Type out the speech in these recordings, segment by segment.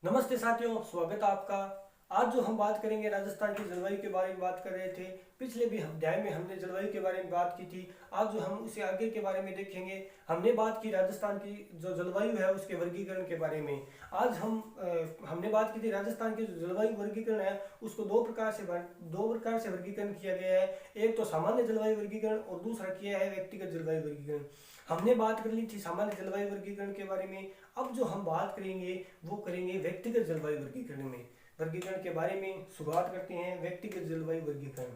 नमस्ते साथियों, स्वागत है आपका। आज जो हम बात करेंगे राजस्थान की जलवायु के बारे में बात कर रहे थे। पिछले भी अध्याय में हमने जलवायु के बारे में बात की थी। आज जो हम उसे आगे के बारे में देखेंगे। हमने बात की राजस्थान की जो जलवायु है उसके वर्गीकरण के बारे में। आज हमने बात की थी राजस्थान की जो जलवायु वर्गीकरण है उसको दो प्रकार से वर्गीकरण किया गया है। एक तो सामान्य जलवायु वर्गीकरण और दूसरा किया है व्यक्तिगत जलवायु वर्गीकरण। हमने बात कर ली थी सामान्य जलवायु वर्गीकरण के बारे में। अब जो हम बात करेंगे वो करेंगे व्यक्तिगत जलवायु वर्गीकरण के बारे में। शुरुआत करते हैं व्यक्तिगत जलवायु वर्गीकरण।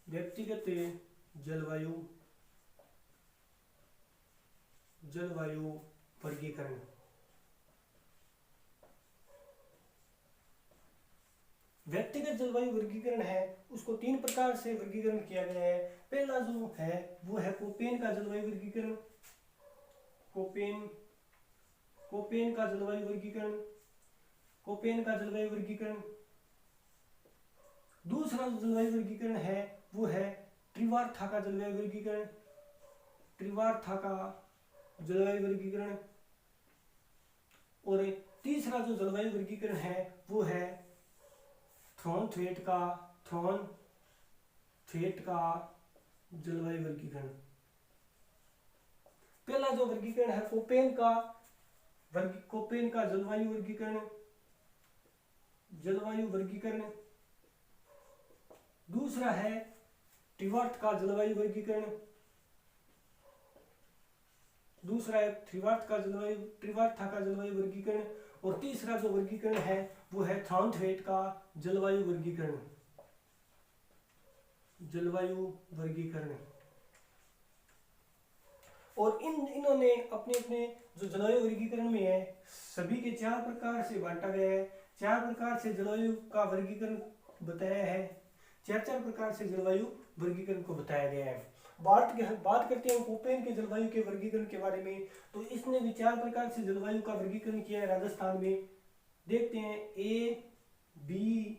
व्यक्तिगत जलवायु वर्गीकरण। व्यक्तिगत जलवायु वर्गीकरण है उसको तीन प्रकार से वर्गीकरण किया गया है। पहला जो है वो है कोपेन का जलवायु वर्गीकरण। कोपेन का जलवायु वर्गीकरण। दूसरा जो जलवायु वर्गीकरण है वो है त्रिवार्था का जलवायु वर्गीकरण। और तीसरा जो जलवायु वर्गीकरण है वो है थ्रोन-थ्वेट का जलवायु वर्गीकरण। पहला जो वर्गीकरण है कोपेन का जलवायु वर्गीकरण। दूसरा है त्रिवार्थ का जलवायु वर्गीकरण। त्रिवार्था का जलवायु वर्गीकरण। और तीसरा जो वर्गीकरण है वो है थ्रोन-थ्वेट का जलवायु वर्गीकरण। और इन्होंने अपने अपने जो जलवायु वर्गीकरण में है सभी के चार प्रकार से बांटा गया है। चार प्रकार से जलवायु का वर्गीकरण बताया है। चार प्रकार से जलवायु वर्गीकरण को बताया गया है। बात करते हैं कोपेन के जलवायु के वर्गीकरण के बारे में। तो इसने भी चार प्रकार से जलवायु का वर्गीकरण किया है राजस्थान में। देखते हैं ए, बी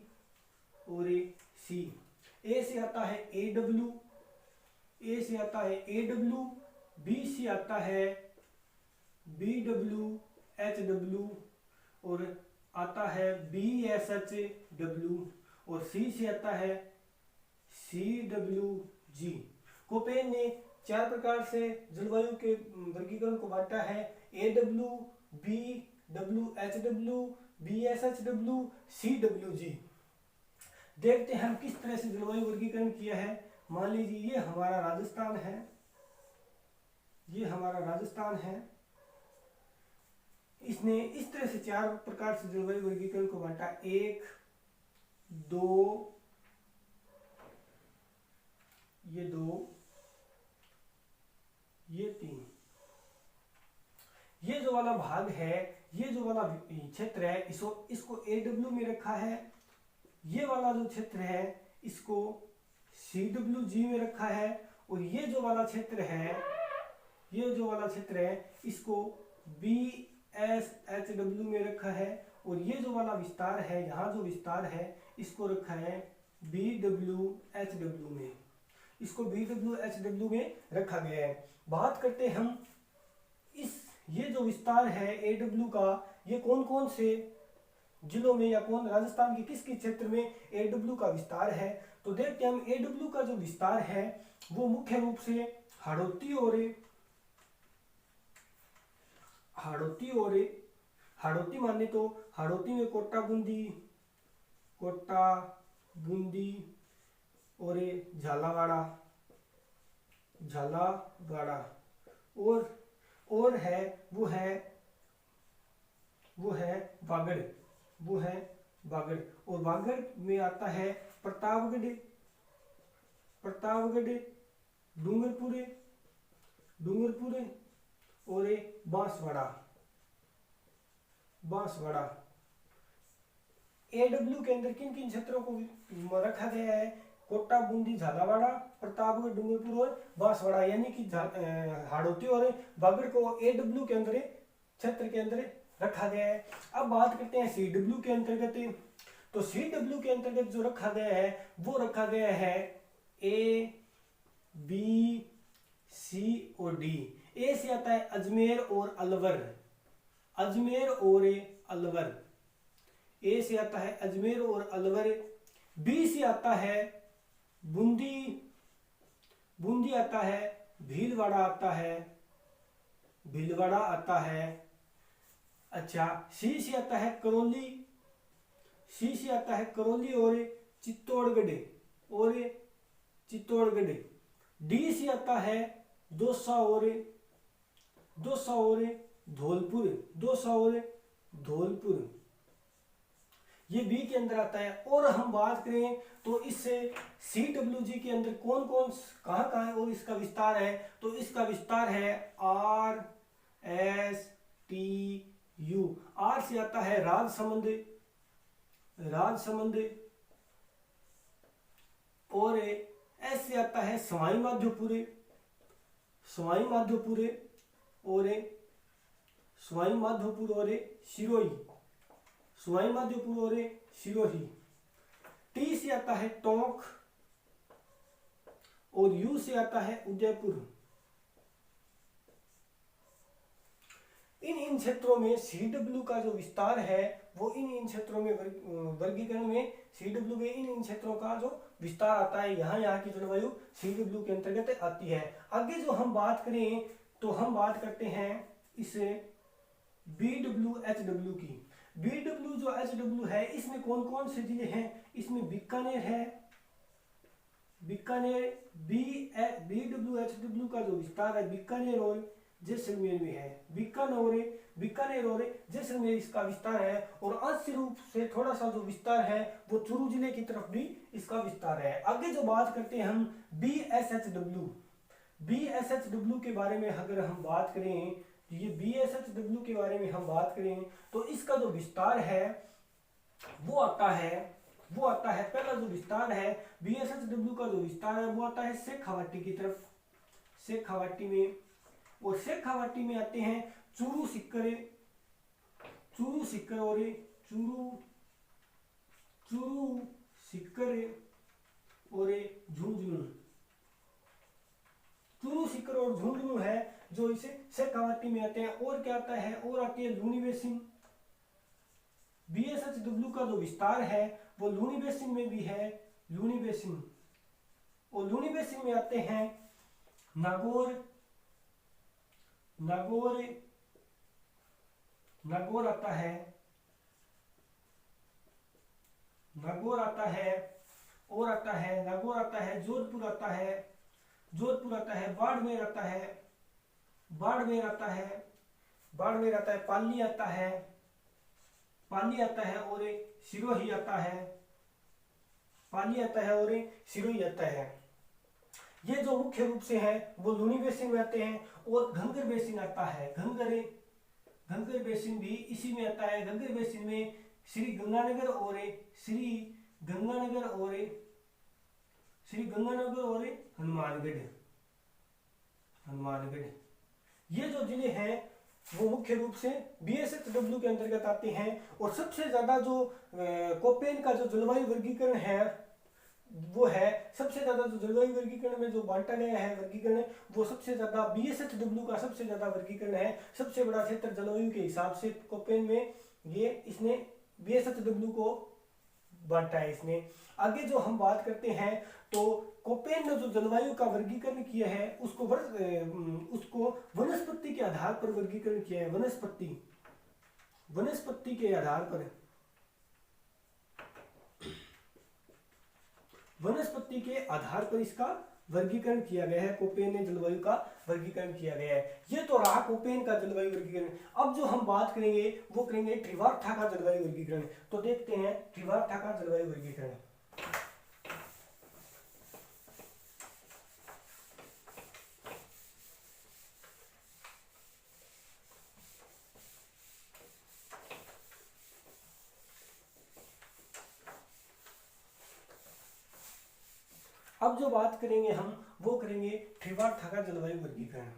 और सी। ए से आता है AW, बी से आता है BW, HW और आता है BSHW और सी से आता है CWG। कोपेन ने चार प्रकार से जलवायु के वर्गीकरण को बांटा है। AW, BW, HW, BSHW, CWG। देखते हैं हम किस तरह से जलवायु वर्गीकरण किया है। मान लीजिए ये हमारा राजस्थान है। इसने इस तरह से चार प्रकार से जलवायु वर्गीकरण को बांटा। 1, 2, ये 3। ये जो वाला भाग है, ये जो वाला क्षेत्र है इसको AW में रखा है। ये वाला जो क्षेत्र है इसको CWG में रखा है। और ये जो वाला क्षेत्र है इसको BSHW में रखा है। और ये जो वाला विस्तार है, यहाँ जो विस्तार है इसको रखा है BWHW में। इसको BWHW में रखा गया है। बात करते हैं हम ये जो विस्तार है AW का, ये कौन कौन से जिलों में या राजस्थान के किस क्षेत्र में AW का विस्तार है। तो देखते हैं हम AW का जो विस्तार है वो मुख्य रूप से हाड़ौती माने तो हाड़ौती में कोटा बूंदी और झालावाड़ा और है वो है बागड़। और बागड़ में आता है प्रतापगढ़, डूंगरपुर और बांसवाड़ा। AW के अंदर किन किन क्षेत्रों को रखा गया है? कोटा, बूंदी, झालावाड़ा, प्रतापगढ़, डूंगरपुर और बांसवाड़ा। यानी कि हाड़ौती और बागड़ को AW के अंदर क्षेत्र के अंदर रखा गया है। अब बात करते हैं CW के अंतर्गत। तो CW के अंतर्गत जो रखा गया है वो रखा गया है A, बी, सी और डी। ए से आता है अजमेर और अलवर, अजमेर और अलवर। ए से आता है अजमेर और अलवर। बी से आता है बूंदी, बूंदी आता है, भीलवाड़ा आता है, भीलवाड़ा आता है। अच्छा, सी से आता है करौली, सी से आता है करौली और चित्तौड़गढ़, और चित्तौड़गढ़। डी से आता है दौसा और, दौसा और धौलपुर, दौसा और धौलपुर। ये बी के अंदर आता है। और हम बात करें तो इससे CWG के अंदर कौन कौन कहाँ कहाँ है और इसका विस्तार है, तो इसका विस्तार है RSTU। आर से आता है राजसमंद, राजसमंद, और एस से आता है सवाई माधोपुर, सवाई माधोपुर, और सवाई माधोपुर और सिरोही, सवाई माधोपुर और सिरोही। टी से आता है टोंक, और यू से आता है उदयपुर। इन क्षेत्रों में CW का जो विस्तार है वो इन क्षेत्रों में वर्गीकरण में CW के इन क्षेत्रों का जो विस्तार आता है, यहाँ की जलवायु CW के अंतर्गत आती है। आगे जो हम बात करें तो हम बात करते हैं इस BW HW की। BW जो HW है इसमें कौन कौन से जिले हैं, इसमें बीकानेर है, बीकानेर। BW HW का जो विस्तार है बीकानेर और जैसलमेर में है, बीकानेर और जैसलमेर इसका विस्तार है। और अंश रूप से थोड़ा सा जो विस्तार है वो चूरू जिले की तरफ भी इसका विस्तार है। आगे जो बात करते हैं हम BSHW, BSHW के बारे में अगर हम बात करें, ये BSHW के बारे में हम बात करें तो इसका जो विस्तार है वो आता है पहला जो विस्तार है BSHW का जो विस्तार है वो आता है शेखावाटी की तरफ, शेखावाटी में। और शेखावाटी में आते हैं चूरू सिक्कर, चूरू सिक्कर और चूरू सिक्कर और झुंझुनू, चूरू सिक्कर और झुंझुनू है जो इसे शेखावाटी में आते हैं। और क्या आता है, और आती है लूनी बेसिन। BSHW का जो विस्तार है वो लूनी बेसिन में भी है, लूनी बेसिन। और लूनी बेसिन में आते हैं नागौर, नागौर आता है, नागौर आता है, और आता है नागौर आता है, जोधपुर आता है, जोधपुर आता है, बाड़मेर आता है, बाड़मेर आता है, बाड़मेर आता है, पाली आता है, पाली आता है, और सिरोही आता है, पाली आता है और सिरोही आता है। ये जो मुख्य रूप से है वो लूनी बेसिन में आते हैं। और घंगर बेसिन आता है, घंगर बेसिन भी इसी में आता है। घंगर बेसिन में श्री गंगानगर और हनुमानगढ़, ये जो जिले हैं वो मुख्य रूप से BSHW के अंतर्गत आते हैं। और सबसे ज्यादा जो कोपेन का जो जलवायु वर्गीकरण है वो है, सबसे ज्यादा जो जलवायु वर्गीकरण में जो बांटा गया है वर्गीकरण, वो सबसे ज्यादा BSHW का सबसे ज्यादा वर्गीकरण है। सबसे बड़ा क्षेत्र जलवायु के हिसाब से कोपेन में ये इसने BSHW को बांटा है इसने। आगे जो हम बात करते हैं तो कोपेन ने जो जलवायु का वर्गीकरण किया है उसको वनस्पति के आधार पर वर्गीकरण किया है, वनस्पति के आधार पर, वनस्पति के आधार पर इसका वर्गीकरण किया गया है। कोपेन ने जलवायु का वर्गीकरण किया गया है। ये तो रहा कोपेन का जलवायु वर्गीकरण। अब जो हम बात करेंगे वो करेंगे ट्रिवार्था का जलवायु वर्गीकरण। तो देखते हैं ट्रिवार्था का जलवायु वर्गीकरण। अब जो बात करेंगे हम वो करेंगे ट्रिवार्था का जलवायु वर्गीकरण।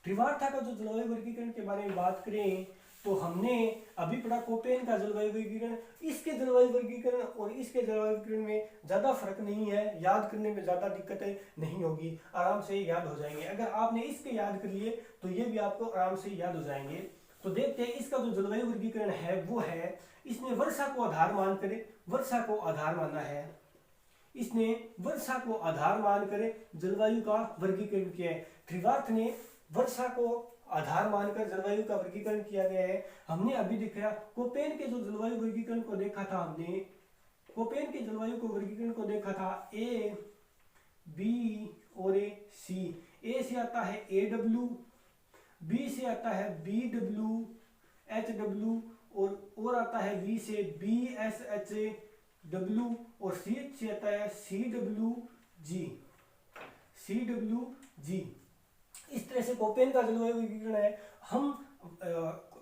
ट्रिवार्था का जो जलवायु वर्गीकरण के बारे में बात करें तो हमने अभी पढ़ा कोपेन का जलवायु वर्गीकरण। इसके जलवायु वर्गीकरण और इसके जलवायु वर्गीकरण में ज़्यादा फर्क नहीं है, याद करने में ज़्यादा दिक्कतें नहीं होगी, आराम से याद हो जाएंगे। अगर आपने इसके याद कर लिए तो ये भी आपको आराम से याद हो जाएंगे। तो देखते हैं इसका जो जलवायु वर्गीकरण है वो है, इसने वर्षा को आधार मानकर, वर्षा को आधार माना है, इसने वर्षा को आधार मानकर जलवायु का वर्गीकरण किया है। त्रिवार्थ ने वर्षा को आधार मानकर जलवायु का वर्गीकरण किया गया है। हमने अभी देखा कोपेन के जो जलवायु वर्गीकरण को देखा था, हमने कोपेन के जलवायु को वर्गीकरण को देखा था, ए, बी और सी। ए से आता है AW, बी से आता है BW, HW और आता है बी से BSHW और सी से आता है CWG। इस तरह से कोपेन का जलवायु वर्गीकरण है। हम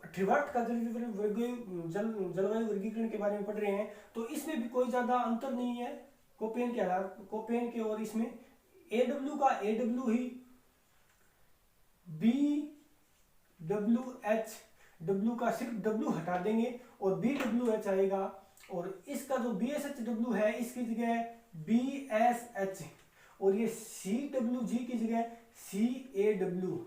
त्रिवार्थ का जलवायु वर्गीकरण के बारे में पढ़ रहे हैं, तो इसमें भी कोई ज्यादा अंतर नहीं है कोपेन के आधार, कोपेन के और इसमें AW का AW ही, BWH का सिर्फ W हटा देंगे और BWH आएगा, और इसका जो BSHW है इसकी जगह BSH और ये CWG की जगह CAW।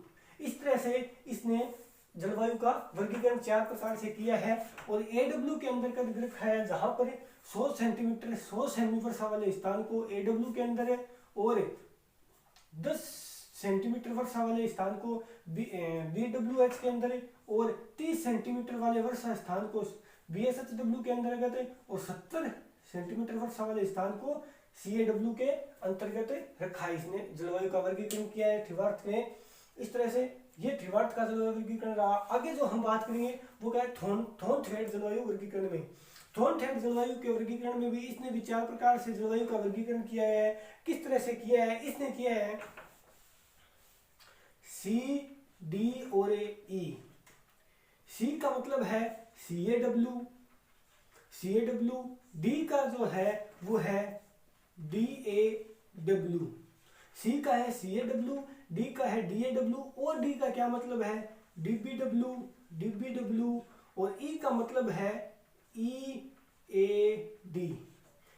इस तरह से इसने जलवायु का वर्गीकरण 4 प्रकार से किया है। और AW के अंदर का रखा है जहां पर 100 सेंटीमीटर 100 सेमी वर्षा वाले स्थान को AW के अंदर है, और 10 सेंटीमीटर वर्षा वाले स्थान को BWH के अंदर है, और 30 सेंटीमीटर वाले वर्षा स्थान को BSHW के अंतर्गत है, और 70 सेंटीमीटर वर्षा वाले स्थान को CAW के अंतर्गत रखा है। इसने जलवायु का वर्गीकरण किया है त्रिवार्थ ने। इस तरह से ये त्रिवार्थ का जलवायु वर्गीकरण रहा। आगे जो हम बात करेंगे वो क्या है, थॉर्नथ्वेट जलवायु वर्गीकरण में। थॉर्नथ्वेट जलवायु के वर्गीकरण में भी इसने भी 4 प्रकार से जलवायु का वर्गीकरण किया है। किस तरह से किया है, इसने किया है C, D और E। C का मतलब है CAW, D का जो है वो है DAW। C का है CAW, D का है DAW, और D का क्या मतलब है DBW, और E का मतलब है EAD।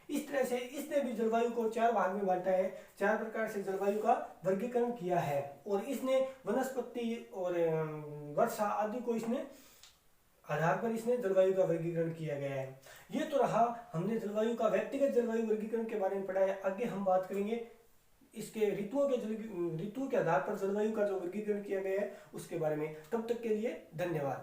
इस तरह से इसने भी जलवायु को 4 भाग में बांटा है, 4 प्रकार से जलवायु का वर्गीकरण किया है। और इसने वनस्पति और वर्षा आदि को इसने आधार पर इसने जलवायु का वर्गीकरण किया गया है। ये तो रहा, हमने जलवायु का व्यक्तिगत जलवायु वर्गीकरण के बारे में पढ़ा है। आगे हम बात करेंगे इसके ऋतुओं के आधार पर जलवायु का जो वर्गीकरण किया गया है उसके बारे में। तब तक के लिए धन्यवाद।